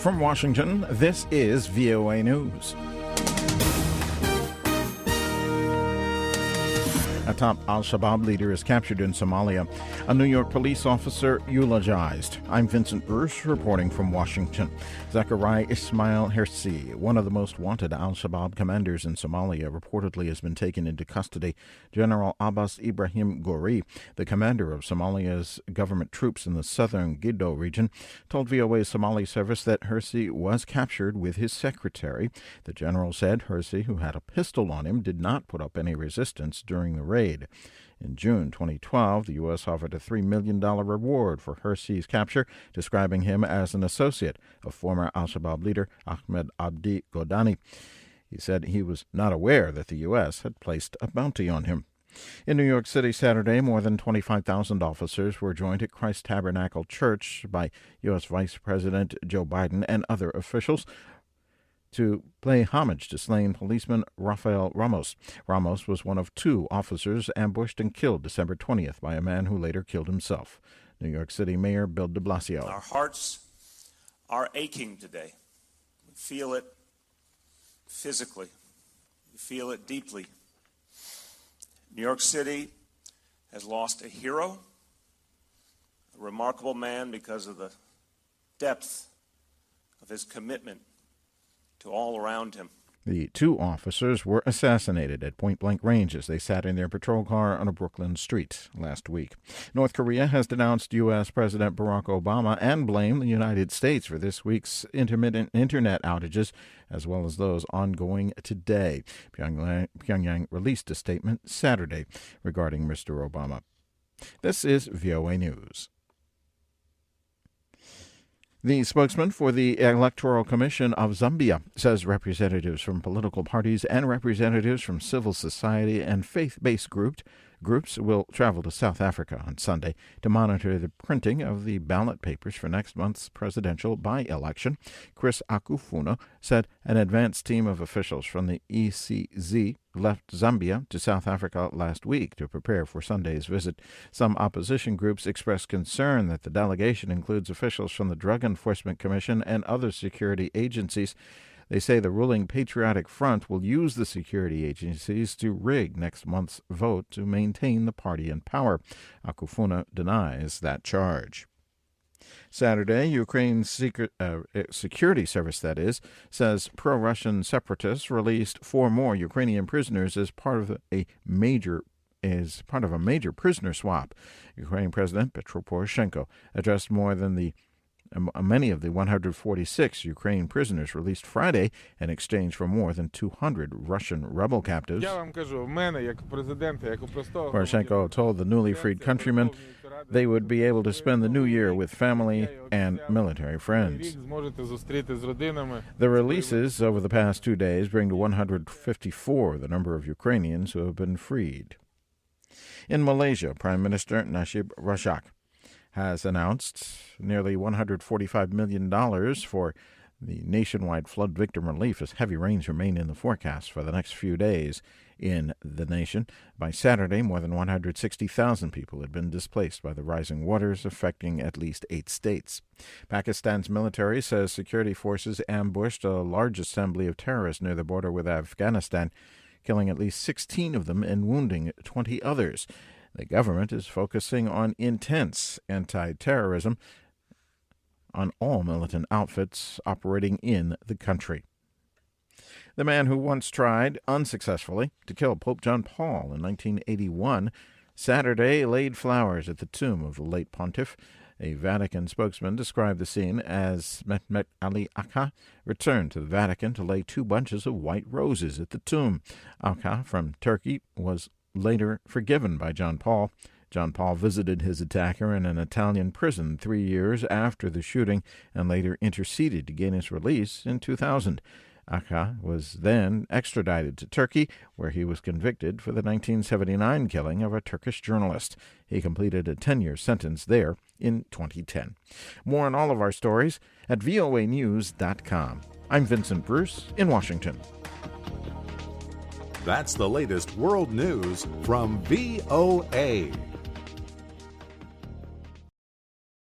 From Washington, this is VOA News. A top al-Shabab leader is captured in Somalia. A New York police officer eulogized. I'm Vincent Bruce reporting from Washington. Zakariye Ismail Hersi, one of the most wanted al-Shabab commanders in Somalia, reportedly has been taken into custody. General Abbas Ibrahim Gurey, the commander of Somalia's government troops in the southern Gedo region, told VOA's Somali service that Hersi was captured with his secretary. The general said Hersi, who had a pistol on him, did not put up any resistance during the raid. In June 2012, the U.S. offered a $3 million reward for Hersi's capture, describing him as an associate of former al-Shabab leader Ahmed Abdi Godane. He said he was not aware that the U.S. had placed a bounty on him. In New York City Saturday, more than 25,000 officers were joined at Christ Tabernacle Church by U.S. Vice President Joe Biden and other officials to pay homage to slain policeman Rafael Ramos. Ramos was one of two officers ambushed and killed December 20th by a man who later killed himself. New York City Mayor Bill de Blasio. Our hearts are aching today. We feel it physically. We feel it deeply. New York City has lost a hero, a remarkable man because of the depth of his commitment to all around him. The two officers were assassinated at point-blank range as they sat in their patrol car on a Brooklyn street last week. North Korea has denounced U.S. President Barack Obama and blamed the United States for this week's intermittent internet outages, as well as those ongoing today. Pyongyang released a statement Saturday regarding Mr. Obama. This is VOA News. The spokesman for the Electoral Commission of Zambia says representatives from political parties and representatives from civil society and faith-based groups will travel to South Africa on Sunday to monitor the printing of the ballot papers for next month's presidential by-election. Chris Akufuna said an advanced team of officials from the ECZ left Zambia to South Africa last week to prepare for Sunday's visit. Some opposition groups expressed concern that the delegation includes officials from the Drug Enforcement Commission and other security agencies. They say the ruling Patriotic Front will use the security agencies to rig next month's vote to maintain the party in power. Akufuna denies that charge. Saturday, Ukraine's security service, says pro-Russian separatists released 4 more Ukrainian prisoners as part of a major prisoner swap. Ukraine President Petro Poroshenko addressed many of the 146 Ukraine prisoners released Friday in exchange for more than 200 Russian rebel captives. Poroshenko told the newly freed countrymen they would be able to spend the new year with family and military friends. The releases over the past 2 days bring to 154 the number of Ukrainians who have been freed. In Malaysia, Prime Minister Najib Razak has announced nearly $145 million for the nationwide flood victim relief as heavy rains remain in the forecast for the next few days in the nation. By Saturday, more than 160,000 people had been displaced by the rising waters, affecting at least 8 states. Pakistan's military says security forces ambushed a large assembly of terrorists near the border with Afghanistan, killing at least 16 of them and wounding 20 others. The government is focusing on intense anti-terrorism on all militant outfits operating in the country. The man who once tried, unsuccessfully, to kill Pope John Paul in 1981, Saturday laid flowers at the tomb of the late pontiff. A Vatican spokesman described the scene as Mehmet Ali Aka returned to the Vatican to lay 2 bunches of white roses at the tomb. Aka, from Turkey, was later forgiven by John Paul. John Paul visited his attacker in an Italian prison 3 years after the shooting and later interceded to gain his release in 2000. Aka was then extradited to Turkey, where he was convicted for the 1979 killing of a Turkish journalist. He completed a 10-year sentence there in 2010. More on all of our stories at voanews.com. I'm Vincent Bruce in Washington. That's the latest world news from VOA.